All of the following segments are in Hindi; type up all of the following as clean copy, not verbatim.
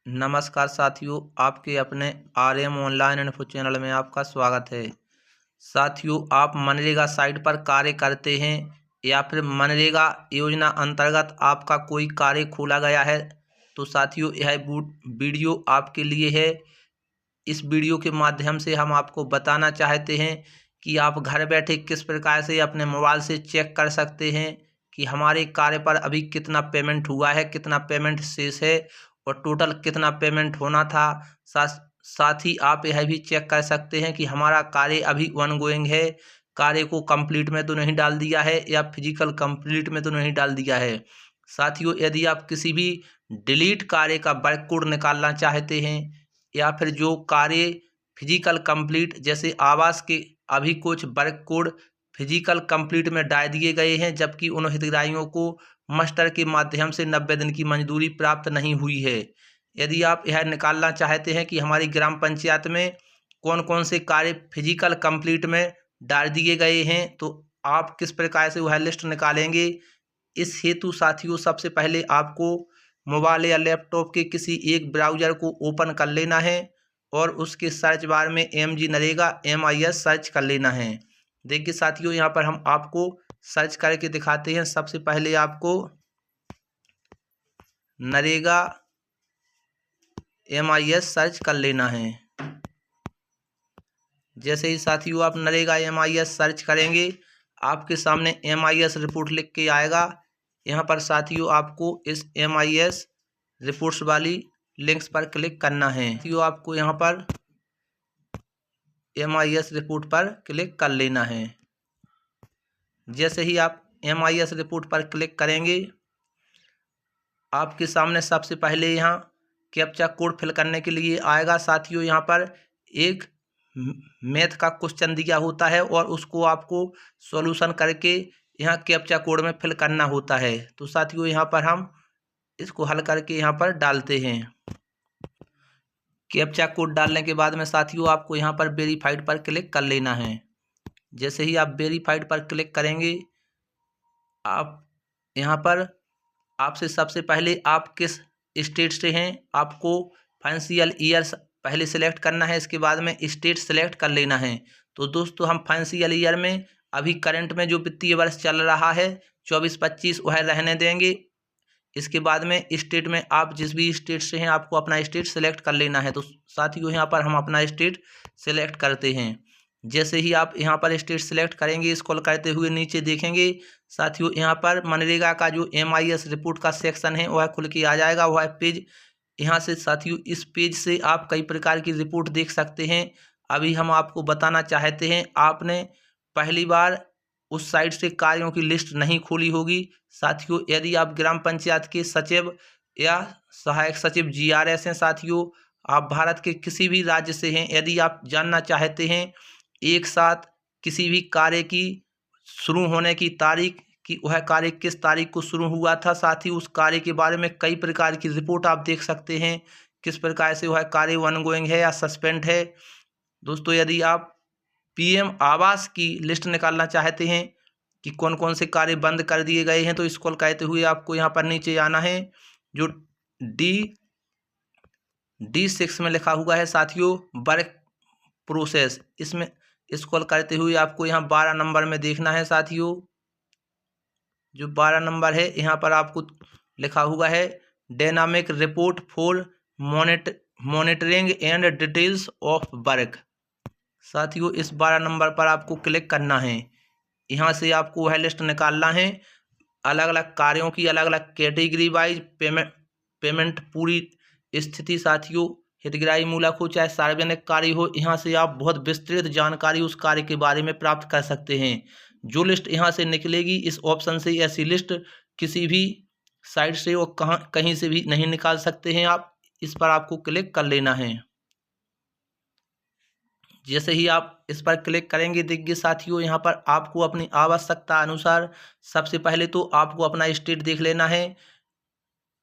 नमस्कार साथियों, आपके अपने आरएम ऑनलाइन इन्फो चैनल में आपका स्वागत है। साथियों, आप मनरेगा साइट पर कार्य करते हैं या फिर मनरेगा योजना अंतर्गत आपका कोई कार्य खोला गया है तो साथियों यह वीडियो आपके लिए है। इस वीडियो के माध्यम से हम आपको बताना चाहते हैं कि आप घर बैठे किस प्रकार से अपने मोबाइल से चेक कर सकते हैं कि हमारे कार्य पर अभी कितना पेमेंट हुआ है, कितना पेमेंट शेष है और टोटल कितना पेमेंट होना था। साथ ही आप यह भी चेक कर सकते हैं कि हमारा कार्य अभी ऑनगोइंग है, कार्य को कंप्लीट में तो नहीं डाल दिया है या फिजिकल कंप्लीट में तो नहीं डाल दिया है। साथियों, यदि आप किसी भी डिलीट कार्य का वर्क कोड निकालना चाहते हैं या फिर जो कार्य फिजिकल कंप्लीट जैसे आवास के अभी कुछ वर्क कोड फिजिकल कंप्लीट में डाल दिए गए हैं, जबकि उन हितग्राहियों को मस्टर के माध्यम से 90 दिन की मजदूरी प्राप्त नहीं हुई है। यदि आप यह निकालना चाहते हैं कि हमारी ग्राम पंचायत में कौन कौन से कार्य फिजिकल कंप्लीट में डाल दिए गए हैं तो आप किस प्रकार से वह लिस्ट निकालेंगे। इस हेतु साथियों, सबसे पहले आपको मोबाइल या लैपटॉप के किसी एक ब्राउज़र को ओपन कर लेना है और उसके सर्च बार में MG नरेगा MIS सर्च कर लेना है। देखिए साथियों, यहाँ पर हम आपको सर्च करके दिखाते हैं। सबसे पहले आपको नरेगा MIS सर्च कर लेना है। जैसे ही साथियों आप नरेगा MIS सर्च करेंगे, आपके सामने MIS रिपोर्ट लिख के आएगा। यहाँ पर साथियों आपको इस MIS रिपोर्ट्स वाली लिंक्स पर क्लिक करना है। साथियों, आपको यहाँ पर MIS रिपोर्ट पर क्लिक कर लेना है। जैसे ही आप MIS रिपोर्ट पर क्लिक करेंगे, आपके सामने सबसे पहले यहाँ कैप्चा कोड फिल करने के लिए आएगा। साथियों, यहाँ पर एक मैथ का क्वेश्चन दिया होता है और उसको आपको सॉल्यूशन करके यहाँ कैप्चा कोड में फिल करना होता है। तो साथियों, यहाँ पर हम इसको हल करके यहाँ पर डालते हैं। कैप्चा कोड डालने के बाद में साथियों आपको यहाँ पर वेरीफाइड पर क्लिक कर लेना है। जैसे ही आप वेरीफाइड पर क्लिक करेंगे, आप यहाँ पर आपसे सबसे पहले आप किस स्टेट से हैं आपको फाइनेंशियल ईयर पहले सेलेक्ट करना है। इसके बाद में स्टेट सेलेक्ट कर लेना है। तो दोस्तों, हम फाइनेंशियल ईयर में अभी करंट में जो वित्तीय वर्ष चल रहा है 24-25 वह रहने देंगे। इसके बाद में स्टेट में आप जिस भी स्टेट से हैं आपको अपना स्टेट सेलेक्ट कर लेना है। तो साथियों, यहाँ पर हम अपना स्टेट सेलेक्ट करते हैं। जैसे ही आप यहाँ पर स्टेट सेलेक्ट करेंगे, स्क्रॉल करते हुए नीचे देखेंगे साथियों, यहाँ पर मनरेगा का जो MIS रिपोर्ट का सेक्शन है वह खुल के आ जाएगा। वह पेज यहाँ से साथियों, इस पेज से आप कई प्रकार की रिपोर्ट देख सकते हैं। अभी हम आपको बताना चाहते हैं, आपने पहली बार उस साइट से कार्यों की लिस्ट नहीं खोली होगी। साथियों, यदि आप ग्राम पंचायत के सचिव या सहायक सचिव GRS हैं, साथियों आप भारत के किसी भी राज्य से हैं, यदि आप जानना चाहते हैं एक साथ किसी भी कार्य की शुरू होने की तारीख कि वह कार्य किस तारीख को शुरू हुआ था, साथ ही उस कार्य के बारे में कई प्रकार की रिपोर्ट आप देख सकते हैं, किस प्रकार से वह कार्य ऑनगोइंग है या सस्पेंड है। दोस्तों, यदि आप PM आवास की लिस्ट निकालना चाहते हैं कि कौन कौन से कार्य बंद कर दिए गए हैं, तो स्क्रॉल करते हुए आपको यहाँ पर नीचे आना है। जो D6 में लिखा हुआ है साथियों वर्क प्रोसेस, इसमें स्क्रॉल करते हुए आपको यहाँ 12 नंबर में देखना है। साथियों, जो 12 नंबर है यहाँ पर आपको लिखा हुआ है dynamic report for monitoring and details of work. साथियों, इस 12 नंबर पर आपको क्लिक करना है। यहाँ से आपको वह लिस्ट निकालना है। अलग अलग कार्यों की अलग अलग कैटेगरी वाइज पेमेंट पूरी स्थिति साथियों, हितग्राही मूलक हो चाहे सार्वजनिक कार्य हो, यहाँ से आप बहुत विस्तृत जानकारी उस कार्य के बारे में प्राप्त कर सकते हैं। जो लिस्ट यहाँ से निकलेगी इस ऑप्शन से, ऐसी लिस्ट किसी भी साइट से और कहीं से भी नहीं निकाल सकते हैं आप। इस पर आपको क्लिक कर लेना है। जैसे ही आप इस पर क्लिक करेंगे, देखिए साथियों यहाँ पर आपको अपनी आवश्यकता अनुसार सबसे पहले तो आपको अपना स्टेट देख लेना है।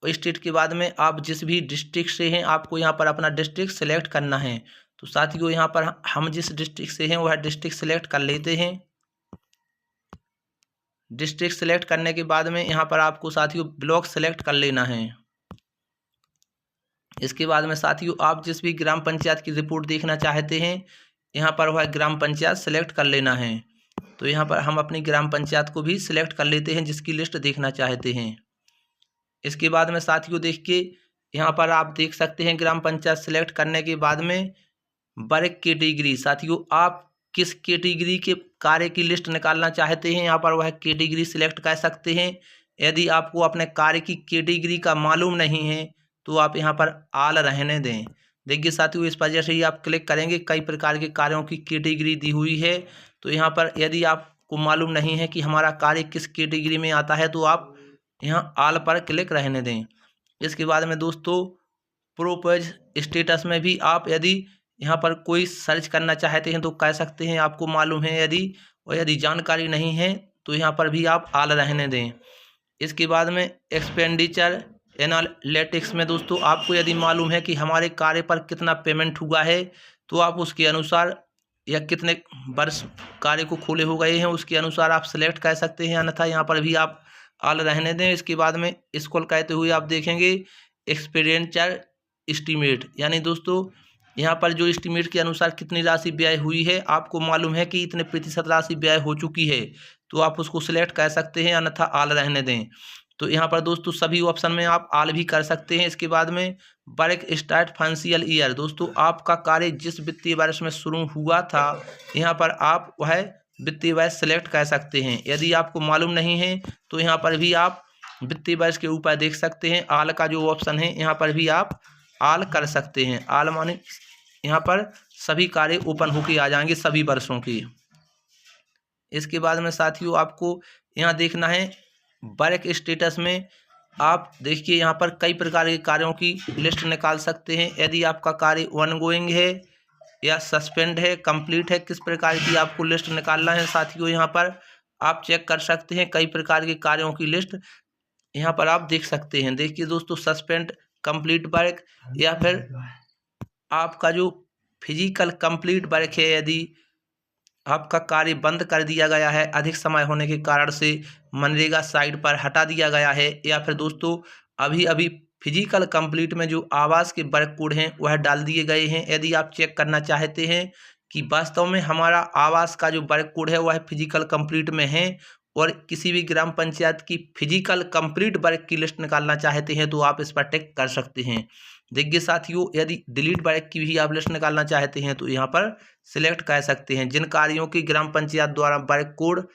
स्टेट के बाद में आप जिस भी डिस्ट्रिक्ट से हैं आपको यहाँ पर अपना डिस्ट्रिक्ट सेलेक्ट करना है। तो साथियों, यहाँ पर हम जिस डिस्ट्रिक्ट से हैं वह डिस्ट्रिक्ट सेलेक्ट कर लेते हैं। डिस्ट्रिक्ट सेलेक्ट करने के बाद में यहाँ पर आपको साथियों ब्लॉक सेलेक्ट कर लेना है। इसके बाद में साथियों आप जिस भी ग्राम पंचायत की रिपोर्ट देखना चाहते हैं यहाँ पर वह ग्राम पंचायत सेलेक्ट कर लेना है। तो यहाँ पर हम अपनी ग्राम पंचायत को भी सिलेक्ट कर लेते हैं जिसकी लिस्ट देखना चाहते हैं। इसके बाद में साथियों देखिए यहाँ पर आप देख सकते हैं ग्राम पंचायत सेलेक्ट करने के बाद में वर्ग कैटेगरी। साथियों आप किस कैटेगरी के कार्य की लिस्ट निकालना चाहते हैं यहाँ पर वह कैटेगरी सिलेक्ट कर सकते हैं। यदि आपको अपने कार्य की कैटेगरी का मालूम नहीं है तो आप यहाँ पर आल रहने दें। देखिए साथियों इस पर जैसे ही आप क्लिक करेंगे कई प्रकार के कार्यों की कैटेगरी दी हुई है। तो यहाँ पर यदि आपको मालूम नहीं है कि हमारा कार्य किस कैटेगरी में आता है तो आप यहाँ आल पर क्लिक रहने दें। इसके बाद में दोस्तों प्रोपोज स्टेटस में भी आप यदि यहाँ पर कोई सर्च करना चाहते हैं तो कह सकते हैं, आपको मालूम है यदि जानकारी नहीं है तो यहाँ पर भी आप आल रहने दें। इसके बाद में एक्सपेंडिचर एनालिटिक्स में दोस्तों आपको यदि मालूम है कि हमारे कार्य पर कितना पेमेंट हुआ है तो आप उसके अनुसार या कितने वर्ष कार्य को खोले हो गए हैं उसके अनुसार आप सिलेक्ट कर सकते हैं, अन्यथा यहाँ पर भी आप आल रहने दें। इसके बाद में स्क्रॉल करते हुए आप देखेंगे एक्सपेंडिचर एस्टीमेट, यानी दोस्तों यहाँ पर जो एस्टीमेट के अनुसार कितनी राशि व्यय हुई है, आपको मालूम है कि इतने प्रतिशत राशि व्यय हो चुकी है तो आप उसको सिलेक्ट कर सकते हैं, अन्यथा आल रहने दें। तो यहाँ पर दोस्तों सभी ऑप्शन में आप आल भी कर सकते हैं। इसके बाद में वर्क स्टार्ट फाइनेंशियल ईयर, दोस्तों आपका कार्य जिस वित्तीय वर्ष में शुरू हुआ था यहाँ पर आप वह वित्तीय वर्ष सिलेक्ट कर सकते हैं। यदि आपको मालूम नहीं है तो यहाँ पर भी आप वित्तीय वर्ष के ऊपर देख सकते हैं आल का जो ऑप्शन है, यहाँ पर भी आप आल कर सकते हैं। आल माने यहाँ पर सभी कार्य ओपन होके आ जाएंगे सभी वर्षों की। इसके बाद में साथियों आपको यहाँ देखना है वर्क स्टेटस में आप देखिए यहाँ पर कई प्रकार के कार्यों की लिस्ट निकाल सकते हैं। यदि आपका कार्य ऑनगोइंग है या सस्पेंड है, कंप्लीट है, किस प्रकार की आपको लिस्ट निकालना है साथियों यहाँ पर आप चेक कर सकते हैं। कई प्रकार के कार्यों की लिस्ट यहाँ पर आप देख सकते हैं। देखिए दोस्तों सस्पेंड, कंप्लीट वर्क या फिर आपका जो फिजिकल कंप्लीट वर्क है, यदि आपका कार्य बंद कर दिया गया है अधिक समय होने के कारण से, मनरेगा साइट पर हटा दिया गया है, या फिर दोस्तों अभी फिजिकल कंप्लीट में जो आवास के वर्क कोड हैं वह डाल दिए गए हैं। यदि आप चेक करना चाहते हैं कि वास्तव में हमारा आवास का जो वर्क कोड है वह फिजिकल कंप्लीट में है और किसी भी ग्राम पंचायत की फिजिकल कंप्लीट वर्क की लिस्ट निकालना चाहते हैं तो आप इस पर टिक कर सकते हैं। देखिए साथियों यदि डिलीट वर्क की भी आप लिस्ट निकालना चाहते हैं तो यहाँ पर सिलेक्ट कर सकते हैं। जिन कार्यों की ग्राम पंचायत द्वारा वर्क कोड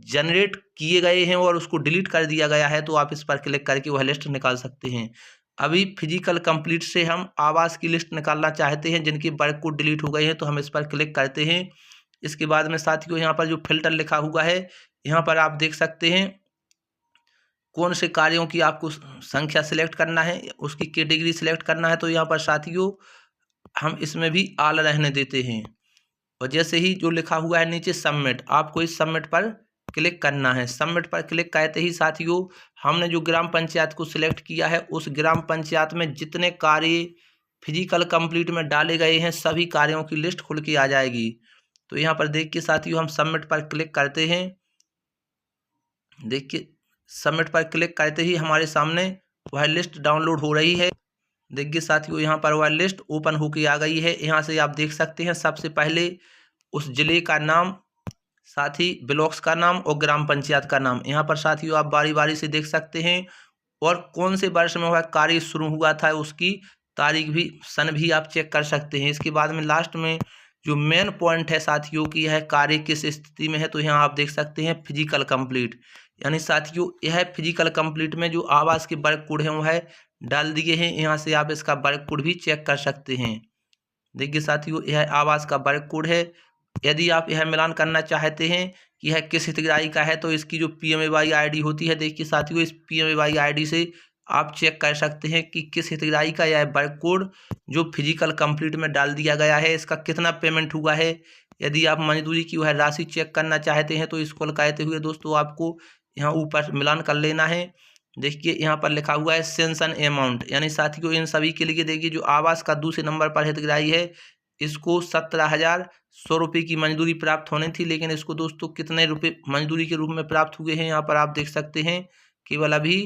जनरेट किए गए हैं और उसको डिलीट कर दिया गया है तो आप इस पर क्लिक करके वह लिस्ट निकाल सकते हैं। अभी फिजिकल कंप्लीट से हम आवास की लिस्ट निकालना चाहते हैं जिनकी वर्क कोड डिलीट हो गए हैं तो हम इस पर क्लिक करते हैं। इसके बाद में साथियों यहाँ पर जो फिल्टर लिखा हुआ है यहाँ पर आप देख सकते हैं कौन से कार्यों की आपको संख्या सिलेक्ट करना है, उसकी कैटेगरी सिलेक्ट करना है। तो यहाँ पर साथियों हम इसमें भी आल रहने देते हैं और जैसे ही जो लिखा हुआ है नीचे सबमिट, आपको इस सबमिट पर क्लिक करना है। सबमिट पर क्लिक करते ही साथियों हमने जो ग्राम पंचायत को सिलेक्ट किया है उस ग्राम पंचायत में जितने कार्य फिजिकल कंप्लीट में डाले गए हैं सभी कार्यों की लिस्ट खुल के आ जाएगी। तो यहाँ पर देखिए साथियों हम सबमिट पर क्लिक करते हैं। देखिए सबमिट पर क्लिक करते ही हमारे सामने वह लिस्ट डाउनलोड हो रही है। देखिए साथियों यहाँ पर वह लिस्ट ओपन होके आ गई है। यहाँ से आप देख सकते हैं सबसे पहले उस जिले का नाम, साथ ही ब्लॉक्स का नाम और ग्राम पंचायत का नाम। यहाँ पर साथियों आप बारी बारी से देख सकते हैं और कौन से वर्ष में वह कार्य शुरू हुआ था उसकी तारीख भी, सन भी आप चेक कर सकते हैं। इसके बाद में लास्ट में जो मेन पॉइंट है साथियों की यह कार्य किस स्थिति में है तो यहाँ आप देख सकते हैं फिजिकल कंप्लीट, यानी साथियों यह फिजिकल कंप्लीट में जो आवास के वर्क कोड हैं वह डाल दिए हैं। यहाँ से आप इसका वर्क कोड भी चेक कर सकते हैं। देखिए साथियों यह आवास का वर्क कोड है। यदि आप यह मिलान करना चाहते हैं कि यह किस हितग्राही का है तो इसकी जो PMAY ID होती है, देखिए साथियों इस PMAY ID से आप चेक कर सकते हैं कि किस हितग्राही का यह वर्क कोड जो फिजिकल कंप्लीट में डाल दिया गया है इसका कितना पेमेंट हुआ है। यदि आप मजदूरी की वह राशि चेक करना चाहते हैं तो इसको कहते हुए दोस्तों आपको यहाँ ऊपर मिलान कर लेना है। देखिए यहाँ पर लिखा हुआ है सेंशन अमाउंट, यानी साथियों इन सभी के लिए देखिए जो आवास का दूसरे नंबर पर हितग्राही है इसको 17,100 रुपये की मजदूरी प्राप्त होनी थी, लेकिन इसको दोस्तों कितने रुपए मजदूरी के रूप में प्राप्त हुए हैं यहाँ पर आप देख सकते हैं केवल अभी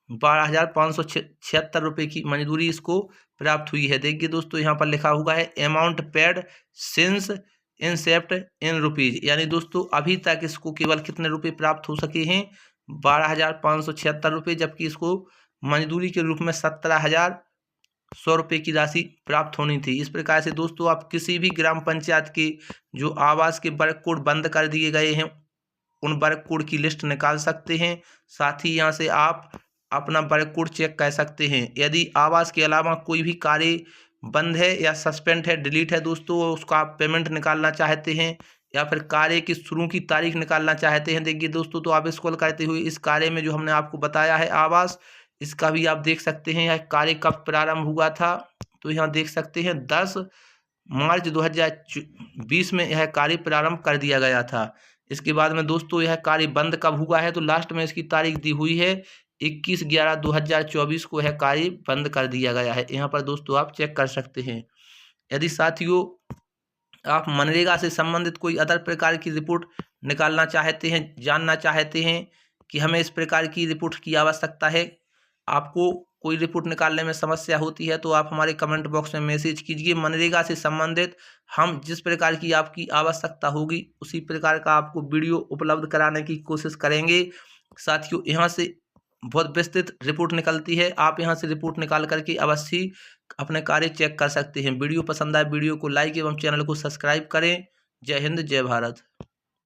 ₹12,576 की मजदूरी इसको प्राप्त हुई है। देखिए दोस्तों यहाँ पर लिखा हुआ है amount paid since incept in rupees, यानी दोस्तों अभी तक इसको केवल कितने रुपए प्राप्त हो सके हैं? ₹12,576, जबकि इसको मजदूरी के रूप में 17,100 रुपये की राशि प्राप्त होनी थी। इस प्रकार से दोस्तों आप किसी भी ग्राम पंचायत के जो आवास के वर्क कोड बंद कर दिए गए हैं उन वर्क कोड की लिस्ट निकाल सकते हैं। साथ ही यहाँ से आप अपना वर्क कोड चेक कर सकते हैं। यदि आवास के अलावा कोई भी कार्य बंद है या सस्पेंड है, डिलीट है दोस्तों, उसका आप पेमेंट निकालना चाहते हैं या फिर कार्य की शुरू की तारीख निकालना चाहते हैं, देखिए दोस्तों तो आप स्क्रॉल करते हुए इस कार्य में जो हमने आपको बताया है आवास, इसका भी आप देख सकते हैं यह कार्य कब प्रारंभ हुआ था। तो यहाँ देख सकते हैं 10 मार्च 2020 में यह कार्य प्रारंभ कर दिया गया था। इसके बाद में दोस्तों यह कार्य बंद कब हुआ है, तो लास्ट में इसकी तारीख दी हुई है 21/11/2024 को यह कार्य बंद कर दिया गया है। यहाँ पर दोस्तों आप चेक कर सकते हैं। यदि साथियों आप मनरेगा से संबंधित कोई अदर प्रकार की रिपोर्ट निकालना चाहते हैं, जानना चाहते हैं कि हमें इस प्रकार की रिपोर्ट की आवश्यकता है, आपको कोई रिपोर्ट निकालने में समस्या होती है, तो आप हमारे कमेंट बॉक्स में मैसेज कीजिए। मनरेगा से संबंधित हम जिस प्रकार की आपकी आवश्यकता होगी उसी प्रकार का आपको वीडियो उपलब्ध कराने की कोशिश करेंगे। साथियों यहाँ से बहुत विस्तृत रिपोर्ट निकलती है, आप यहाँ से रिपोर्ट निकाल करके अवश्य अपने कार्य चेक कर सकते हैं। वीडियो पसंद आए वीडियो को लाइक एवं चैनल को सब्सक्राइब करें। जय हिंद, जय भारत।